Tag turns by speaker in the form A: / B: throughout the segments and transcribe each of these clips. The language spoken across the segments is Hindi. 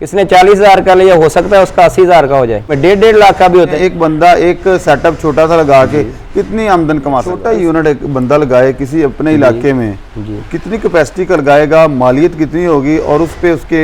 A: किसने 40,000 का लिया, हो सकता है उसका 80,000 का हो जाए, 1.5 लाख का भी होता है।
B: एक बंदा एक सेटअप छोटा सा लगा के कितनी आमदन कमा सकता है? छोटा यूनिट एक बंदा लगाए किसी अपने इलाके में, कितनी कैपेसिटी का लगाएगा, मालियत कितनी होगी और उस पे उसके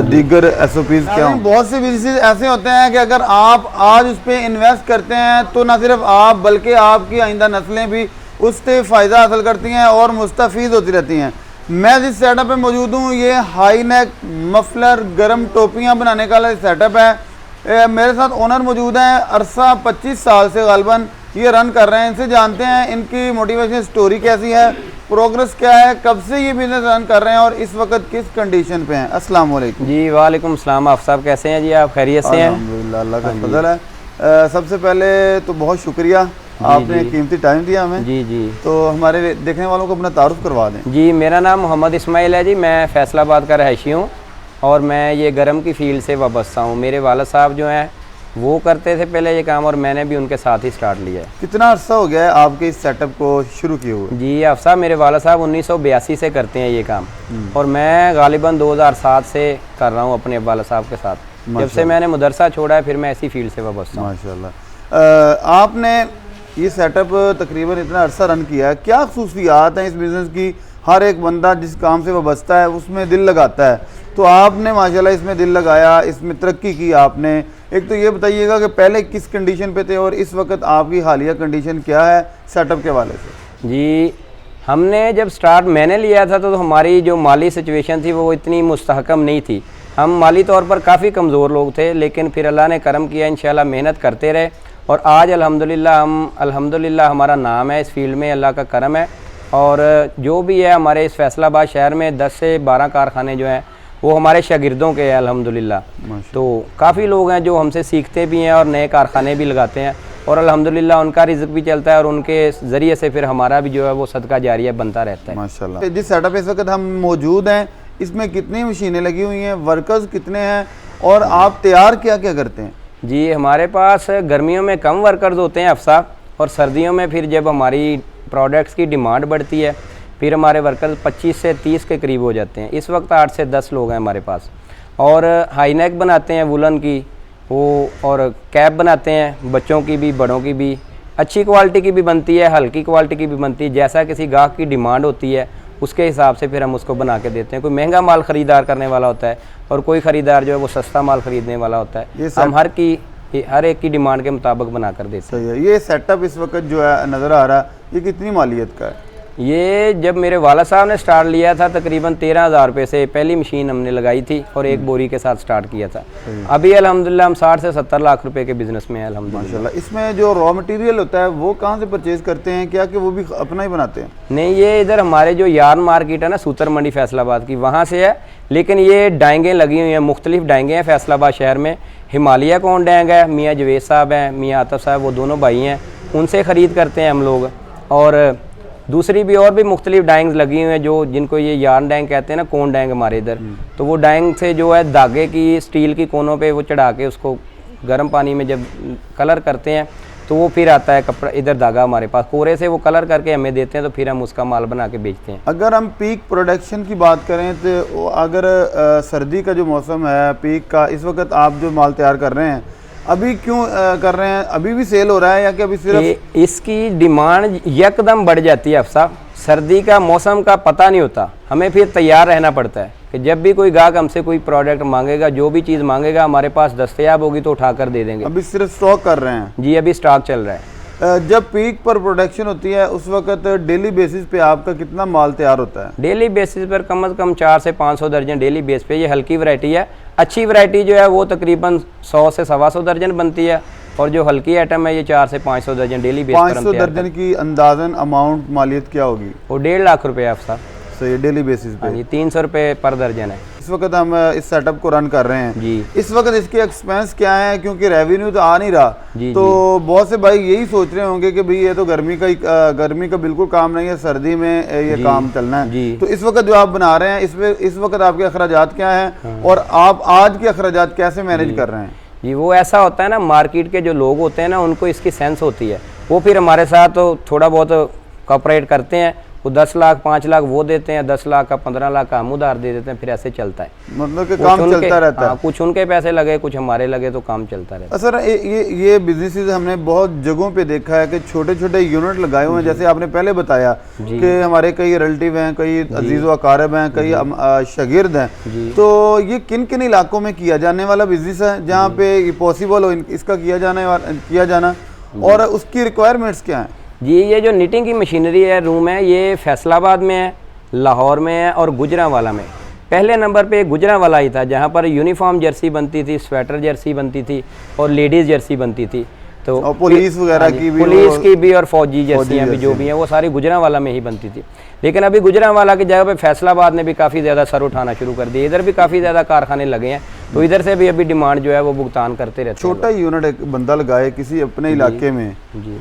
B: दीगर SOPs क्या होंगे? बहुत से बिजनेस ऐसे होते हैं कि अगर आप आज उस पे इन्वेस्ट करते हैं तो ना सिर्फ आप बल्कि आपकी आइंदा नस्लें भी उससे फ़ायदा हासिल करती हैं और मुस्तफ़ीद होती रहती हैं। मैं जिस सेटअप पे मौजूद हूँ ये हाई नेक मफलर गर्म टोपियाँ बनाने का सेटअप है। मेरे साथ ओनर मौजूद हैं, अरसा 25 साल से गालबन ये रन कर रहे हैं। इनसे जानते हैं इनकी मोटिवेशन स्टोरी कैसी है, प्रोग्रेस क्या है, कब से ये बिजनेस रन कर रहे हैं और इस वक्त किस कंडीशन पे हैं। अस्सलाम वालेकुम।
A: जी वालेकुम सलाम। आप साहब कैसे हैं जी? आप खैरियत से हैं?
B: अल्हम्दुलिल्लाह, अल्लाह का फजल है। सबसे पहले तो बहुत शुक्रिया, आपने कीमती टाइम दिया हमें।
A: जी जी।
B: तो हमारे देखने वालों को अपना तारुफ करवा दें।
A: जी, मेरा नाम मोहम्मद इस्माइल है जी, मैं फैसलाबाद का रहायशी हूँ और मैं ये गरम की फील्ड से वाबस्ता हूँ। मेरे वालिद साहब जो हैं वो करते थे पहले ये काम और मैंने भी उनके साथ ही स्टार्ट लिया है।
B: कितना अर्सा हो गया है आपके इस सेटअप को शुरू किए हुए?
A: जी अफसा, मेरे वालिद साहब 1982 से करते हैं ये काम और मैं गालिबन 2007 से कर रहा हूँ अपने वालिद साहब के साथ। जब से मैंने मदरसा छोड़ा है फिर मैं ऐसी फील्ड से वाबस्ता हूँ।
B: माशाल्लाह। आपने ये सेटअप तकरीबन इतना अरसा रन किया है, क्या खसूसियात हैं इस बिज़नेस की? हर एक बंदा जिस काम से वाबस्ता है उसमें दिल लगाता है, तो आपने माशाल्लाह इसमें दिल लगाया, इसमें तरक्की की आपने। एक तो ये बताइएगा कि पहले किस कंडीशन पे थे और इस वक्त आपकी हालिया कंडीशन क्या है सेटअप के वाले से?
A: जी, हमने जब स्टार्ट मैंने लिया था तो हमारी जो माली सिचुएशन थी वो इतनी मुस्तहकम नहीं थी। हम माली तौर पर काफ़ी कमज़ोर लोग थे, लेकिन फिर अल्लाह ने करम किया, इंशाल्लाह मेहनत करते रहे और आज अल्हम्दुलिल्लाह हमारा नाम है इस फील्ड में, अल्लाह का करम है। और जो भी है हमारे इस फैसलाबाद शहर में 10 से 12 कारखाने जो हैं वो हमारे शागिर्दों के हैं अल्हम्दुलिल्लाह। तो काफ़ी लोग हैं जो हमसे सीखते भी हैं और नए कारखाने भी लगाते हैं और अल्हम्दुलिल्लाह उनका रिज़्क भी चलता है और उनके ज़रिए से फिर हमारा भी जो है वो सदका जारिया बनता रहता है
B: माशाल्लाह। जिस सेटअप इस वक्त हम मौजूद हैं इसमें कितनी मशीनें लगी हुई हैं, वर्कर्स कितने हैं और आप तैयार क्या क्या करते हैं?
A: जी, हमारे पास गर्मियों में कम वर्कर्स होते हैं अफसा, और सर्दियों में फिर जब हमारी प्रोडक्ट्स की डिमांड बढ़ती है फिर हमारे वर्कर्स 25 से 30 के करीब हो जाते हैं। इस वक्त 8 से 10 लोग हैं हमारे पास। और हाई नेक बनाते हैं वुलन की वो, और कैप बनाते हैं बच्चों की भी बड़ों की भी, अच्छी क्वालिटी की भी बनती है, हल्की क्वालिटी की भी बनती है। जैसा किसी गाहक की डिमांड होती है उसके हिसाब से फिर हम उसको बना के देते हैं। कोई महंगा माल ख़रीदार करने वाला होता है और कोई ख़रीदार जो है वो सस्ता माल ख़रीदने वाला होता है। हम हर एक की डिमांड के मुताबिक बना कर देते हैं।
B: सही है। ये सेटअप इस वक्त जो है नज़र आ रहा है, ये कितनी मालियत का है?
A: ये जब मेरे वालिद साहब ने स्टार्ट लिया था तकरीबन 13,000 रुपये से पहली मशीन हमने लगाई थी और एक बोरी के साथ स्टार्ट किया था। अभी अल्हम्दुलिल्लाह हम 60 से 70 लाख रुपए के बिजनेस में है अल्हम्दुलिल्लाह।
B: माशाल्लाह। इसमें जो रॉ मटेरियल होता है वो कहाँ से परचेज करते हैं, क्या कि वो भी अपना ही बनाते हैं?
A: नहीं, ये इधर हमारे जो यार्न मार्केट है ना सूतर मंडी फैसलाबाद की, वहाँ से है। लेकिन ये डाइंगें लगी हुई हैं, मुख्तलिफ डाइंगें हैं फैसलाबाद शहर में। हिमालय कौन डाइंग है, मियाँ जवेद साहब हैं, मियाँ आतफ साहब, वो दोनों भाई हैं, उनसे ख़रीद करते हैं हम लोग। और दूसरी भी और भी मुख्तलिफ डाइंग्स लगी हुई हैं जो जिनको ये यार्न डाइंग कहते हैं ना, कोन डाइंग हमारे इधर। तो वो डाइंग से जो है धागे की स्टील की कोनों पे वो चढ़ा के उसको गर्म पानी में जब कलर करते हैं तो वो फिर आता है कपड़ा, इधर धागा हमारे पास, कोरे से वो कलर करके हमें देते हैं तो फिर हम उसका माल बना के बेचते हैं।
B: अगर हम पीक प्रोडक्शन की बात करें तो अगर सर्दी का जो मौसम है पीक का, इस वक्त आप जो माल तैयार कर रहे हैं अभी क्यों कर रहे हैं? अभी भी सेल हो रहा है या कि अभी सिर्फ
A: इसकी डिमांड यकदम बढ़ जाती है अफसा। सर्दी का मौसम का पता नहीं होता, हमें फिर तैयार रहना पड़ता है कि जब भी कोई गाहक हमसे कोई प्रोडक्ट मांगेगा, जो भी चीज़ मांगेगा हमारे पास दस्तयाब होगी तो उठा कर दे देंगे।
B: अभी सिर्फ स्टॉक कर रहे हैं?
A: जी, अभी स्टॉक चल रहा है।
B: जब पीक पर प्रोडक्शन होती है उस वक्त डेली बेसिस पे आपका कितना माल तैयार होता है?
A: डेली बेसिस पर कम से कम 400 से 500 दर्जन डेली बेस पे। ये हल्की वैरायटी है। अच्छी वैरायटी जो है वो तकरीबन 100 से 125 दर्जन बनती है और जो हल्की आइटम है ये 400 से 500 दर्जन डेली बेस पर।
B: 500 दर्जन की अंदाजन अमाउंट मालियत क्या होगी?
A: वो 1.5 लाख रुपये अफसा।
B: सही, डेली बेसिस पे।
A: ये 300 रुपये पर दर्जन है।
B: इस वक्त हम इस सेटअप को रन कर रहे हैं
A: जी।
B: इस वक्त इसके एक्सपेंस क्या है, क्योंकि रेवेन्यू तो आ नहीं रहा
A: जी,
B: तो बहुत से भाई यही सोच रहे होंगे कि भाई ये तो गर्मी का बिल्कुल काम नहीं है, सर्दी में ये काम चलना है। तो इस वक्त जो आप बना रहे हैं इस वक्त आपके अखराजात क्या हैं और आप आज के अखराजात कैसे मैनेज कर रहे हैं?
A: जी, वो ऐसा होता है ना, मार्केट के जो लोग होते हैं ना उनको इसकी सेंस होती है, वो फिर हमारे साथ तो थोड़ा बहुत कोऑपरेट करते हैं वो 10 लाख 5 लाख वो देते हैं, 10 लाख का 15 लाख का हम उधार दे देते हैं, फिर ऐसे चलता है।
B: मतलब कि काम चलता रहता है।
A: कुछ उनके पैसे लगे, कुछ हमारे लगे, तो काम चलता रहता है।
B: सर ये बिजनेसेस हमने बहुत जगहों पे देखा है कि छोटे छोटे यूनिट लगाए हुए हैं, जैसे आपने पहले बताया कि हमारे कई रिलेटिव हैं, कई अजीज व अकारब हैं, कई शागिर्द हैं, तो ये किन किन इलाकों में किया जाने वाला बिजनेस है जहाँ पे पॉसिबल हो इसका किया जाना, और उसकी रिक्वायरमेंट्स क्या हैं?
A: जी, ये जो निटिंग की मशीनरी है, रूम है, ये फैसलाबाद में है, लाहौर में है और गुजरांवाला में। पहले नंबर पे गुजरांवाला ही था, जहाँ पर यूनिफॉर्म जर्सी बनती थी, स्वेटर जर्सी बनती थी और लेडीज़ जर्सी बनती थी। तो
B: और पुलिस वगैरह की भी,
A: पुलिस की भी और फौजी जर्सियाँ भी जो भी हैं वो सारी गुजरांवाला में ही बनती थी। लेकिन अभी गुजरांवाला की जगह पे फैसलाबाद ने भी काफ़ी ज़्यादा सर उठाना शुरू कर दिए, इधर भी काफ़ी ज़्यादा कारखाने लगे हैं, तो इधर से भी अभी डिमांड जो है वो भुगतान करते रहते हैं।
B: छोटा यूनिट एक बंदा लगाए किसी अपने इलाके में,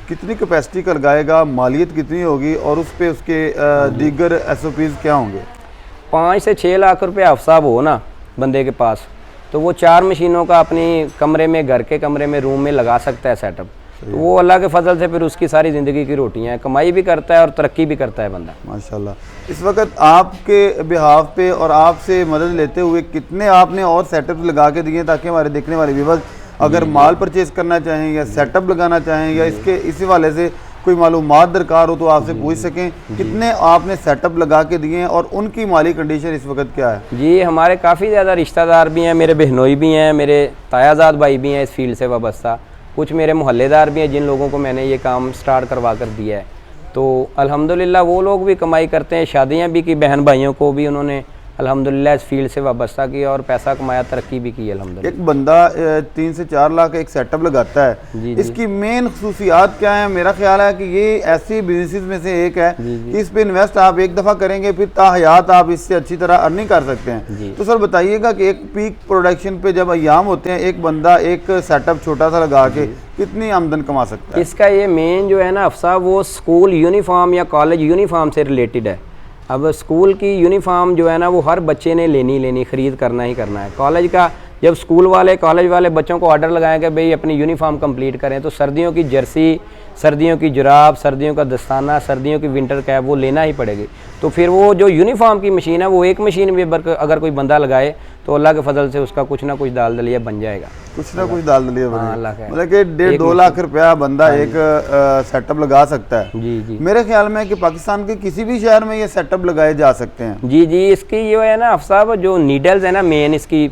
B: कितनी कैपेसिटी का लगाएगा, मालियत कितनी होगी, और उस पर उसके दीगर SOPs क्या होंगे? 5
A: से 6 लाख रुपये अफसाब हो ना बंदे के पास, तो वो 4 मशीनों का अपनी कमरे में, घर के कमरे में, रूम में लगा सकता है सेटअप। तो वो अल्लाह के फजल से फिर उसकी सारी ज़िंदगी की रोटियां हैं, कमाई भी करता है और तरक्की भी करता है बंदा,
B: माशाल्लाह। इस वक्त आपके बिहाफ पे और आपसे मदद लेते हुए कितने आपने और सेटअप लगा के दिए, ताकि हमारे देखने वाले व्यूअर्स अगर माल परचेज करना चाहें या सेटअप लगाना चाहें या इसी वाले से कोई मालूमात दरकार हो तो आपसे पूछ सकें? कितने आपने सेटअप लगा के दिए हैं और उनकी माली कंडीशन इस वक्त क्या है?
A: जी, हमारे काफ़ी ज़्यादा रिश्तेदार भी हैं, मेरे बहनोई भी हैं, मेरे तायाजाद भाई भी हैं इस फील्ड से वाबस्ता, कुछ मेरे मोहल्लेदार भी हैं जिन लोगों को मैंने ये काम स्टार्ट करवा कर दिया है। तो अल्हम्दुलिल्लाह वो लोग भी कमाई करते हैं, शादियाँ भी की, बहन भाइयों को भी उन्होंने अल्हम्दुलिल्लाह इस फील्ड से वाबस्ता किया और पैसा कमाया, तरक्की भी की अल्हम्दुलिल्लाह।
B: एक बंदा 3 से 4 लाख एक सेटअप लगाता है, इसकी मेन खसूसियात क्या है? मेरा ख्याल है कि ये ऐसी बिजनेस में से एक है कि इस पे इन्वेस्ट आप एक दफ़ा करेंगे, फिर ताहयात आप इससे अच्छी तरह अर्निंग कर सकते हैं। तो सर बताइएगा कि एक पीक प्रोडक्शन पे जब अय्याम होते हैं, एक बंदा एक सेटअप छोटा सा लगा के कितनी आमदन कमा सकता है?
A: इसका ये मेन जो है ना अफसा, वो स्कूल यूनिफॉर्म या कॉलेज यूनिफॉर्म से रिलेटेड है। अब स्कूल की यूनिफॉर्म जो है ना वो हर बच्चे ने लेनी ख़रीद करना ही करना है। कॉलेज का जब स्कूल वाले कॉलेज वाले बच्चों को ऑर्डर लगाएंगे भाई अपनी यूनिफॉर्म कंप्लीट करें, तो सर्दियों की जर्सी, सर्दियों की जुराब, सर्दियों का दस्ताना, सर्दियों की विंटर कैप वो लेना ही पड़ेगी। तो फिर वो जो यूनिफॉर्म की मशीन है वो एक मशीन भी अगर कोई बंदा लगाए तो अल्लाह के फजल से उसका कुछ ना कुछ दाल दलिया बन जाएगा,
B: कुछ ना कुछ दाल दलिया
A: बनेगा।
B: मतलब कि 1.5-2 लाख रुपया बंदा एक सेटअप लगा सकता है।
A: जी।
B: मेरे ख्याल में कि पाकिस्तान के किसी भी शहर में ये सेटअप लगाए जा सकते हैं।
A: जी, इसकी ये है ना अफसाब, जो नीडल्स है ना, मेन इसकी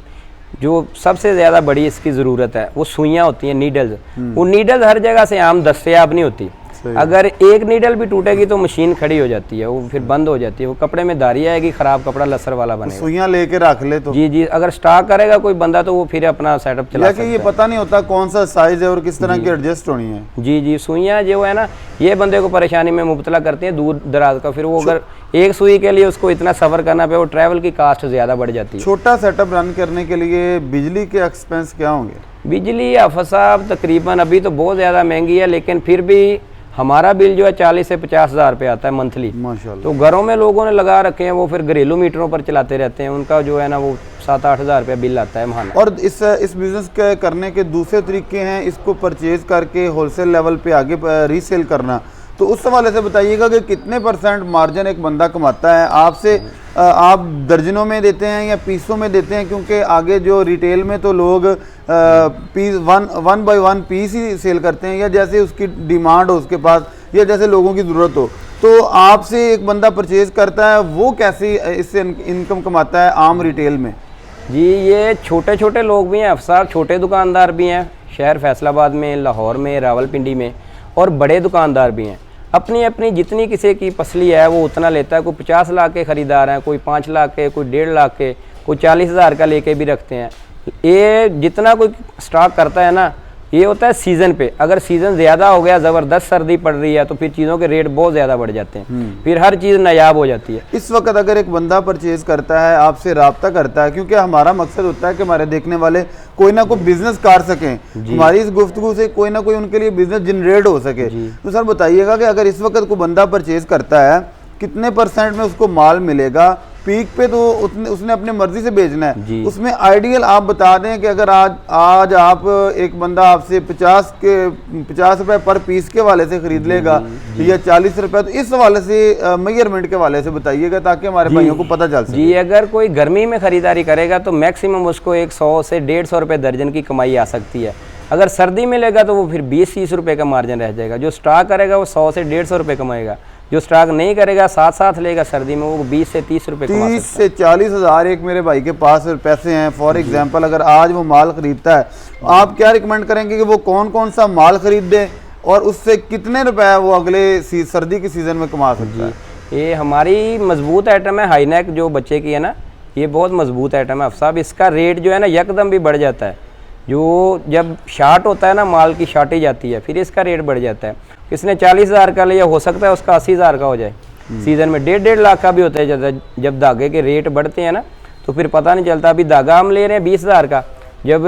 A: जो सबसे ज़्यादा बड़ी इसकी ज़रूरत है वो सुइयाँ होती हैं, नीडल्स। वो नीडल्स हर जगह से आम दस्तयाब नहीं होती। अगर एक नीडल भी टूटेगी तो मशीन खड़ी हो जाती है, वो फिर बंद हो जाती है, वो कपड़े में दारी आएगी, ख़राब कपड़ा लसर वाला बनेगा।
B: सुइयां लेके रख ले तो
A: जी, अगर स्टॉक करेगा कोई बंदा तो वो फिर अपना सेटअप चला सकता है।
B: ये पता नहीं होता कौन सा साइज है और किस तरह की एडजस्ट होनी है।
A: जी, सुइयां जो है ना ये बंदे को परेशानी में मुब्तला करती हैं दूर दराज का। फिर वो अगर एक सुई के लिए उसको इतना सफ़र करना पे, वो ट्रैवल की कास्ट ज़्यादा बढ़ जाती है।
B: छोटा सेटअप रन करने के लिए बिजली के एक्सपेंस क्या होंगे?
A: बिजली अफसाब तकरीबन अभी तो बहुत ज़्यादा महंगी है, लेकिन फिर भी हमारा बिल जो है 40 से 50 हज़ार रुपये आता है मंथली।
B: माशाल्लाह।
A: तो घरों में लोगों ने लगा रखे हैं, वो फिर घरेलू मीटरों पर चलाते रहते हैं, उनका जो है ना वो 7-8 हज़ार रुपया बिल आता है महाना।
B: और इस बिज़नेस के करने के दूसरे तरीके हैं, इसको परचेज करके होलसेल लेवल पे आगे रीसेल करना, तो उस हवाले से बताइएगा कि कितने % मार्जिन एक बंदा कमाता है आपसे? आप दर्जनों में देते हैं या पीसों में देते हैं? क्योंकि आगे जो रिटेल में तो लोग पीस 1 बाय 1 पीस ही सेल करते हैं, या जैसे उसकी डिमांड हो उसके पास, या जैसे लोगों की ज़रूरत हो। तो आपसे एक बंदा परचेज करता है, वो कैसे इससे इनकम कमाता है आम रिटेल में?
A: जी, ये छोटे छोटे लोग भी हैं अफसार, छोटे दुकानदार भी हैं शहर फैसलाबाद में, लाहौर में, रावलपिंडी में, और बड़े दुकानदार भी हैं। अपनी अपनी जितनी किसी की पसली है वो उतना लेता है। कोई 50 लाख के ख़रीदार हैं, कोई 5 लाख के, कोई 1.5 लाख के, कोई 40 हज़ार का लेके भी रखते हैं। ये जितना कोई स्टॉक करता है ना, ये होता है सीज़न पे। अगर सीज़न ज़्यादा हो गया, ज़बरदस्त सर्दी पड़ रही है, तो फिर चीज़ों के रेट बहुत ज़्यादा बढ़ जाते हैं, फिर हर चीज़ नायाब हो जाती है।
B: इस वक्त अगर एक बंदा परचेज करता है, आपसे रब्ता करता है, क्योंकि हमारा मकसद होता है कि हमारे देखने वाले कोई ना कोई बिजनेस कर सकें, हमारी इस गुफ्तगू से कोई ना कोई उनके लिए बिजनेस जनरेट हो सके, तो सर बताइएगा कि अगर इस वक्त कोई बंदा परचेज करता है कितने % में उसको माल मिलेगा पीक पे तो उसने अपनी मर्जी से बेचना है,
A: जी।
B: उसमें आइडियल आप बता दें कि अगर आज आप एक बंदा आपसे 50 रुपए पर पीस के वाले से खरीद लेगा या 40 रुपए, तो इस हवाले से मेजरमेंट के वाले से बताइएगा ताकि हमारे भाइयों को पता चल सके।
A: जी, अगर कोई गर्मी में खरीदारी करेगा तो मैक्सिमम उसको 100 से 150 रुपये दर्जन की कमाई आ सकती है। अगर सर्दी में लेगा तो वो फिर 20-30 रुपये का मार्जिन रह जाएगा। जो स्टॉक करेगा वो 100 से 150 रुपये कमाएगा। जो स्टॉक नहीं करेगा साथ लेगा सर्दी में, वो 20 से 30 रुपये कमा सकता है।
B: 30 से 40 हज़ार एक मेरे भाई के पास पैसे हैं, फॉर एग्जांपल अगर आज वो माल खरीदता है, आप क्या रिकमेंड करेंगे कि वो कौन कौन सा माल खरीदे और उससे कितने रुपए वो अगले सर्दी के सीज़न में कमा सकता है?
A: ये हमारी मजबूत आइटम है, हाईनेक जो बच्चे की है ना, ये बहुत मजबूत आइटम है साहब। इसका रेट जो है ना यकदम भी बढ़ जाता है। जो जब शार्ट होता है ना, माल की शार्टेज आती है, फिर इसका रेट बढ़ जाता है। इसने 40,000 का लिया, हो सकता है उसका 80,000 का हो जाए। सीज़न में 1.5 लाख का भी होता है। जब धागे के रेट बढ़ते हैं ना तो फिर पता नहीं चलता। अभी धागा हम ले रहे हैं 20,000 का, जब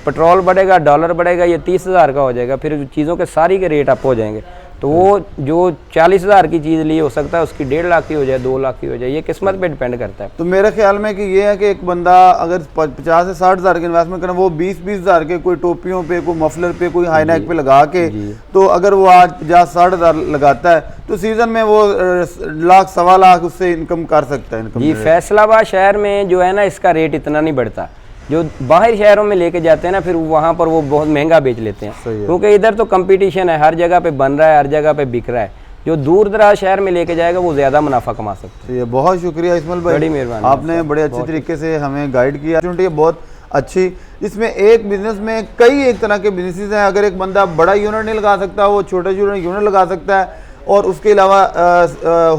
A: पेट्रोल बढ़ेगा, डॉलर बढ़ेगा, ये 30,000 का हो जाएगा। फिर चीज़ों के सारी के रेट अप हो जाएंगे। तो वो जो 40,000 की चीज़ ली, हो सकता है उसकी 1.5 लाख की हो जाए, 2 लाख की हो जाए। ये किस्मत पे डिपेंड करता है।
B: तो मेरे ख्याल में कि ये है कि एक बंदा अगर 50 से 60 हज़ार की इन्वेस्टमेंट करे, वो 20-20 हज़ार के कोई टोपियों पे, कोई मफलर पे, कोई हाईनेक पे लगा के, तो अगर वो आज 50-60 हज़ार लगाता है तो सीज़न में वो लाख 1.25 लाख उससे इनकम कर सकता है।
A: जी, फैसलाबाद शहर में जो है ना, इसका रेट इतना नहीं बढ़ता। जो बाहर शहरों में लेके जाते हैं ना, फिर वहाँ पर वो बहुत महंगा बेच लेते हैं, क्योंकि इधर तो कंपटीशन है, हर जगह पे बन रहा है, हर जगह पे बिक रहा है। जो दूर दराज शहर में लेके जाएगा वो ज़्यादा मुनाफा कमा सकता है।
B: बहुत शुक्रिया इस्माइल भाई,
A: बड़ी मेहरबानी,
B: आपने बड़े अच्छे तरीके से हमें गाइड किया। बहुत अच्छी, इसमें एक बिजनेस में कई एक तरह के बिजनेसेस हैं। अगर एक बंदा बड़ा यूनिट नहीं लगा सकता, वो छोटे यूनिट लगा सकता है और उसके अलावा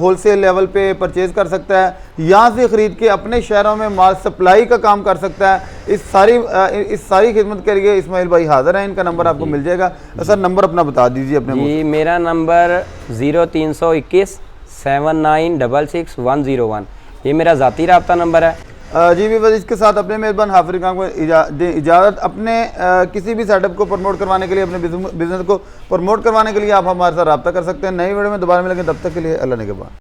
B: होलसेल लेवल पे परचेज कर सकता है, यहाँ से ख़रीद के अपने शहरों में माल सप्लाई का काम कर सकता है। इस सारी खिदमत के लिए इस्माइल भाई हाज़िर हैं। इनका नंबर आपको मिल जाएगा। सर नंबर अपना बता दीजिए अपने।
A: जी, मेरा नंबर 0321 7966 101, ये मेरा ज़ाती रब्ता नंबर है।
B: जी भी, बस इसके साथ अपने मेज़बान हाफिज़ खान को इजाज़त। अपने किसी भी सेटअप को प्रमोट करवाने के लिए, अपने बिजनेस को प्रमोट करवाने के लिए आप हमारे साथ रब्ता कर सकते हैं। नई वीडियो में दोबारा मिलेंगे, तब तक के लिए अल्लाह ने के बाद।